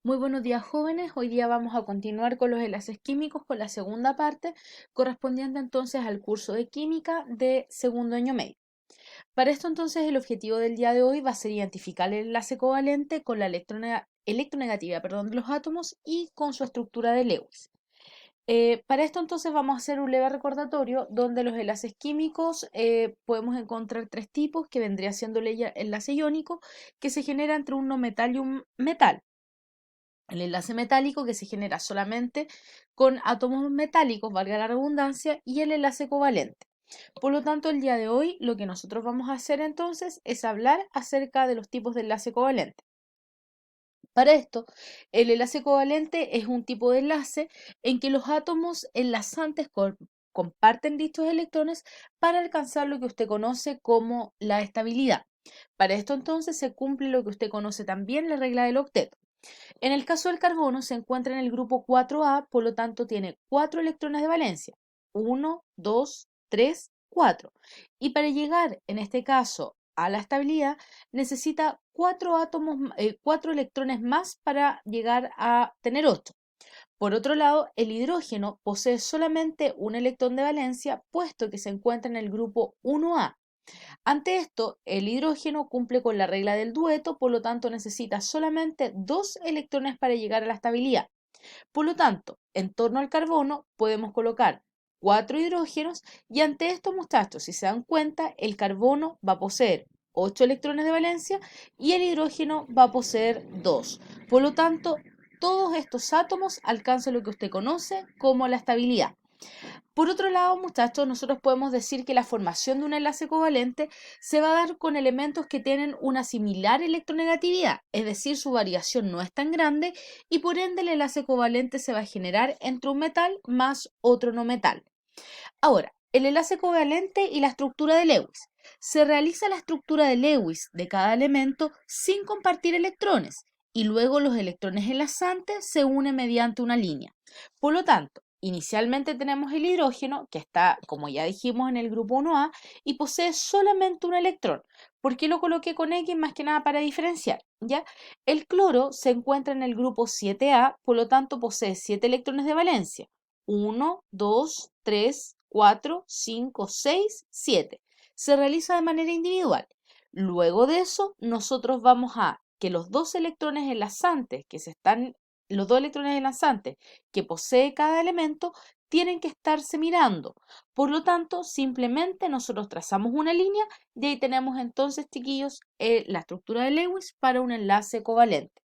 Muy buenos días, jóvenes. Hoy día vamos a continuar con los enlaces químicos con la segunda parte, correspondiente entonces al curso de química de segundo año medio. Para esto entonces el objetivo del día de hoy va a ser identificar el enlace covalente con la electronegatividad, de los átomos y con su estructura de Lewis. Para esto entonces vamos a hacer un leve recordatorio donde los enlaces químicos podemos encontrar tres tipos, que vendría siendo el enlace iónico, que se genera entre un no metal y un metal. El enlace metálico, que se genera solamente con átomos metálicos, valga la redundancia, y el enlace covalente. Por lo tanto, el día de hoy lo que nosotros vamos a hacer entonces es hablar acerca de los tipos de enlace covalente. Para esto, el enlace covalente es un tipo de enlace en que los átomos enlazantes comparten dichos electrones para alcanzar lo que usted conoce como la estabilidad. Para esto entonces se cumple lo que usted conoce también, la regla del octeto. En el caso del carbono se encuentra en el grupo 4A, por lo tanto tiene 4 electrones de valencia. 1, 2, 3, 4. Y para llegar, en este caso, a la estabilidad, necesita 4 electrones más para llegar a tener 8. Por otro lado, el hidrógeno posee solamente un electrón de valencia, puesto que se encuentra en el grupo 1A. Ante esto, el hidrógeno cumple con la regla del dueto, por lo tanto necesita solamente 2 electrones para llegar a la estabilidad. Por lo tanto, en torno al carbono podemos colocar 4 hidrógenos y ante esto, muchachos, si se dan cuenta, el carbono va a poseer 8 electrones de valencia y el hidrógeno va a poseer 2. Por lo tanto, todos estos átomos alcanzan lo que usted conoce como la estabilidad. Por otro lado, muchachos, nosotros podemos decir que la formación de un enlace covalente se va a dar con elementos que tienen una similar electronegatividad, es decir, su variación no es tan grande y por ende el enlace covalente se va a generar entre un metal más otro no metal. Ahora, el enlace covalente y la estructura de Lewis. Se realiza la estructura de Lewis de cada elemento sin compartir electrones y luego los electrones enlazantes se unen mediante una línea. Por lo tanto, inicialmente tenemos el hidrógeno, que está, como ya dijimos, en el grupo 1A y posee solamente un electrón. ¿Por qué lo coloqué con X? Más que nada para diferenciar, ¿ya? El cloro se encuentra en el grupo 7A, por lo tanto posee 7 electrones de valencia. 1, 2, 3, 4, 5, 6, 7. Se realiza de manera individual. Luego de eso, nosotros vamos a que los dos electrones enlazantes los dos electrones enlazantes que posee cada elemento tienen que estarse mirando. Por lo tanto, simplemente nosotros trazamos una línea y ahí tenemos entonces, chiquillos, la estructura de Lewis para un enlace covalente.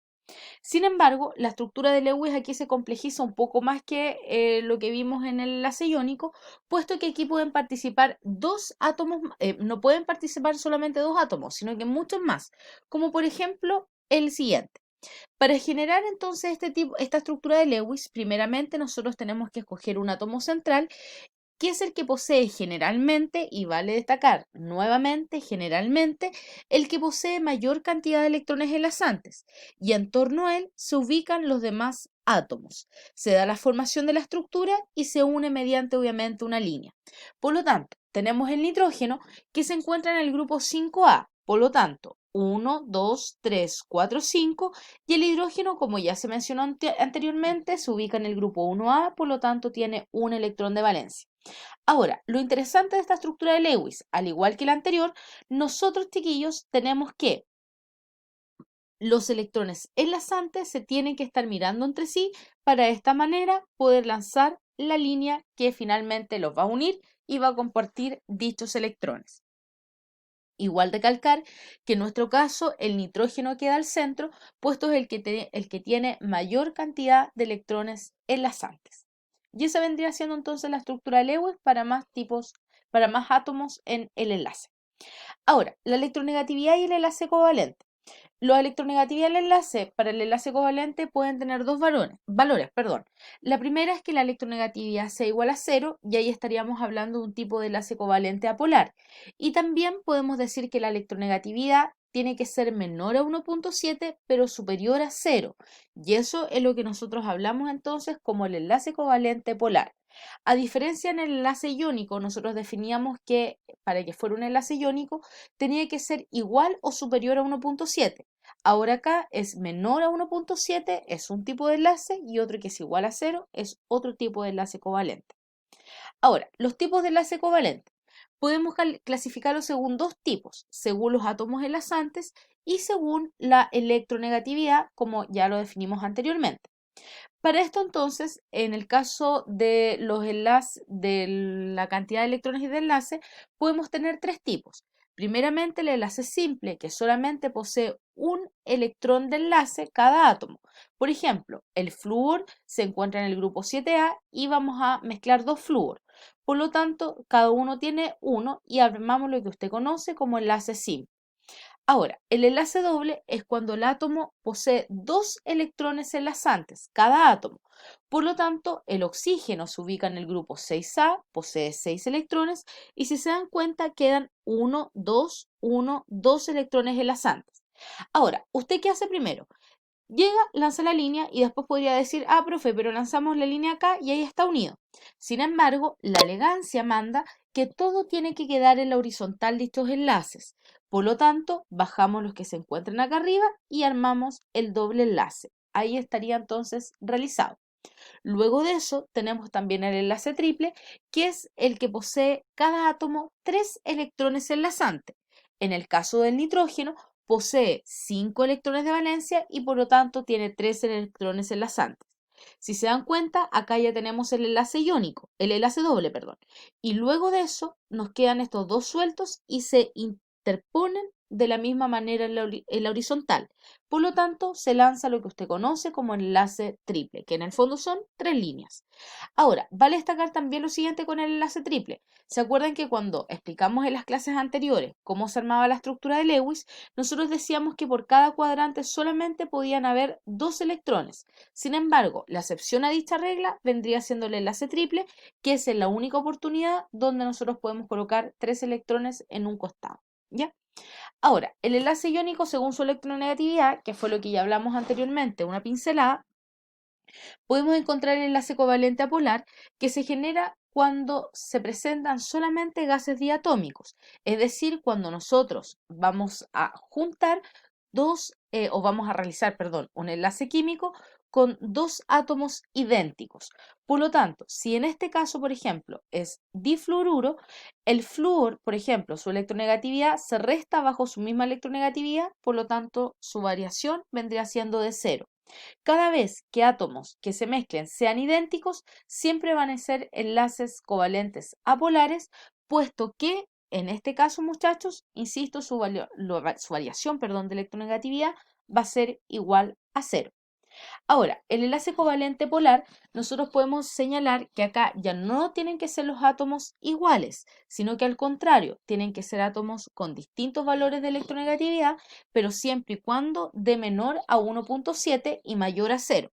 Sin embargo, la estructura de Lewis aquí se complejiza un poco más que lo que vimos en el enlace iónico, puesto que aquí pueden participar dos átomos, no pueden participar solamente dos átomos, sino que muchos más, como por ejemplo el siguiente. Para generar entonces esta estructura de Lewis, primeramente nosotros tenemos que escoger un átomo central que es el que posee generalmente, y vale destacar nuevamente, generalmente, el que posee mayor cantidad de electrones enlazantes, y en torno a él se ubican los demás átomos. Se da la formación de la estructura y se une mediante, obviamente, una línea. Por lo tanto, tenemos el nitrógeno que se encuentra en el grupo 5A, por lo tanto, 1, 2, 3, 4, 5, y el hidrógeno, como ya se mencionó anteriormente, se ubica en el grupo 1A, por lo tanto tiene un electrón de valencia. Ahora, lo interesante de esta estructura de Lewis, al igual que la anterior, nosotros, chiquillos, tenemos que los electrones enlazantes se tienen que estar mirando entre sí para de esta manera poder lanzar la línea que finalmente los va a unir y va a compartir dichos electrones. Igual recalcar que en nuestro caso el nitrógeno queda al centro, puesto es el que tiene mayor cantidad de electrones enlazantes. Y esa vendría siendo entonces la estructura de Lewis para más átomos en el enlace. Ahora, la electronegatividad y el enlace covalente. Los electronegatividad del enlace para el enlace covalente pueden tener dos valores. La primera es que la electronegatividad sea igual a cero y ahí estaríamos hablando de un tipo de enlace covalente apolar. Y también podemos decir que la electronegatividad tiene que ser menor a 1,7 pero superior a cero. Y eso es lo que nosotros hablamos entonces como el enlace covalente polar. A diferencia en el enlace iónico, nosotros definíamos que para que fuera un enlace iónico tenía que ser igual o superior a 1,7. Ahora acá es menor a 1.7, es un tipo de enlace, y otro que es igual a 0 es otro tipo de enlace covalente. Ahora, los tipos de enlace covalente. Podemos clasificarlos según dos tipos, según los átomos enlazantes y según la electronegatividad, como ya lo definimos anteriormente. Para esto entonces, en el caso de los enlaces, de la cantidad de electrones y de enlace, podemos tener tres tipos. Primeramente, el enlace simple, que solamente posee un electrón de enlace cada átomo. Por ejemplo, el flúor se encuentra en el grupo 7A y vamos a mezclar dos flúor. Por lo tanto, cada uno tiene uno y armamos lo que usted conoce como enlace simple. Ahora, el enlace doble es cuando el átomo posee dos electrones enlazantes, cada átomo. Por lo tanto, el oxígeno se ubica en el grupo 6A, posee 6 electrones, y si se dan cuenta quedan 1, 2, 1, 2 electrones enlazantes. Ahora, ¿usted qué hace primero? Llega, lanza la línea y después podría decir, ah, profe, pero lanzamos la línea acá y ahí está unido. Sin embargo, la elegancia manda que todo tiene que quedar en la horizontal de estos enlaces. Por lo tanto, bajamos los que se encuentran acá arriba y armamos el doble enlace. Ahí estaría entonces realizado. Luego de eso, tenemos también el enlace triple, que es el que posee cada átomo 3 electrones enlazantes. En el caso del nitrógeno, posee 5 electrones de valencia y por lo tanto tiene 3 electrones enlazantes. Si se dan cuenta, acá ya tenemos el enlace iónico, el enlace doble, perdón. Y luego de eso nos quedan estos dos sueltos y se interponen de la misma manera en la horizontal. Por lo tanto, se lanza lo que usted conoce como enlace triple, que en el fondo son tres líneas. Ahora, vale destacar también lo siguiente con el enlace triple. ¿Se acuerdan que cuando explicamos en las clases anteriores cómo se armaba la estructura de Lewis, nosotros decíamos que por cada cuadrante solamente podían haber dos electrones? Sin embargo, la excepción a dicha regla vendría siendo el enlace triple, que es en la única oportunidad donde nosotros podemos colocar tres electrones en un costado. ¿Ya? Ahora, el enlace iónico según su electronegatividad, que fue lo que ya hablamos anteriormente, una pincelada, podemos encontrar el enlace covalente apolar que se genera cuando se presentan solamente gases diatómicos, es decir, cuando nosotros vamos a juntar o vamos a realizar, perdón, un enlace químico con dos átomos idénticos. Por lo tanto, si en este caso, por ejemplo, es difluoruro, el flúor, por ejemplo, su electronegatividad se resta bajo su misma electronegatividad, por lo tanto, su variación vendría siendo de cero. Cada vez que átomos que se mezclen sean idénticos, siempre van a ser enlaces covalentes apolares, puesto que en este caso, muchachos, insisto, su variación, perdón, de electronegatividad va a ser igual a cero. Ahora, el enlace covalente polar, nosotros podemos señalar que acá ya no tienen que ser los átomos iguales, sino que al contrario, tienen que ser átomos con distintos valores de electronegatividad, pero siempre y cuando de menor a 1.7 y mayor a 0.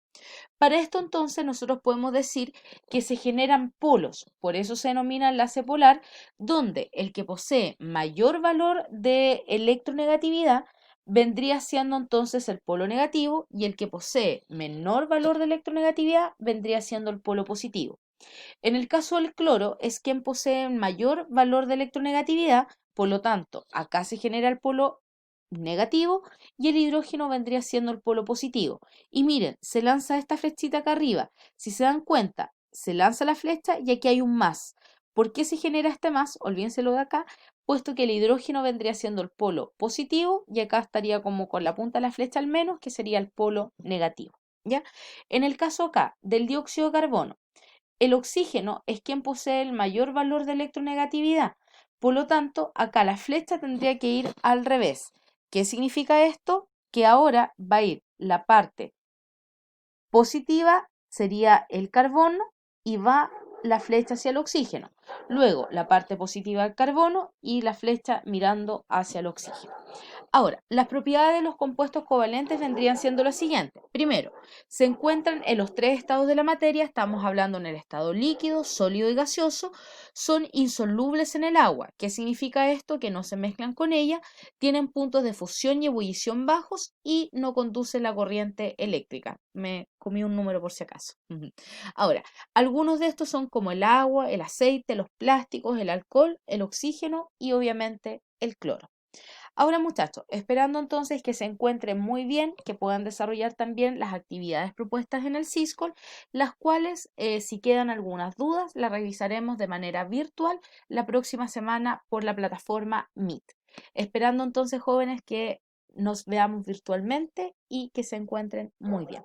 Para esto entonces nosotros podemos decir que se generan polos, por eso se denomina enlace polar, donde el que posee mayor valor de electronegatividad vendría siendo entonces el polo negativo y el que posee menor valor de electronegatividad vendría siendo el polo positivo. En el caso del cloro es quien posee mayor valor de electronegatividad, por lo tanto, acá se genera el polo negativo y el hidrógeno vendría siendo el polo positivo. Y miren, se lanza esta flechita acá arriba. Si se dan cuenta, se lanza la flecha y aquí hay un más. ¿Por qué se genera este más? Olvídenselo de acá, puesto que el hidrógeno vendría siendo el polo positivo y acá estaría como con la punta de la flecha al menos, que sería el polo negativo. ¿Ya? En el caso acá del dióxido de carbono, el oxígeno es quien posee el mayor valor de electronegatividad. Por lo tanto, acá la flecha tendría que ir al revés. ¿Qué significa esto? Que ahora va a ir la parte positiva, sería el carbono, y va la flecha hacia el oxígeno. Luego, la parte positiva del carbono y la flecha mirando hacia el oxígeno. Ahora, las propiedades de los compuestos covalentes vendrían siendo las siguientes. Primero, se encuentran en los tres estados de la materia, estamos hablando en el estado líquido, sólido y gaseoso, son insolubles en el agua. ¿Qué significa esto? Que no se mezclan con ella, tienen puntos de fusión y ebullición bajos y no conducen la corriente eléctrica. Me comí un número por si acaso. Ahora, algunos de estos son como el agua, el aceite, los plásticos, el alcohol, el oxígeno y obviamente el cloro. Ahora muchachos, esperando entonces que se encuentren muy bien, que puedan desarrollar también las actividades propuestas en el Siscol, las cuales si quedan algunas dudas las revisaremos de manera virtual la próxima semana por la plataforma Meet. Esperando entonces jóvenes que nos veamos virtualmente y que se encuentren muy bien.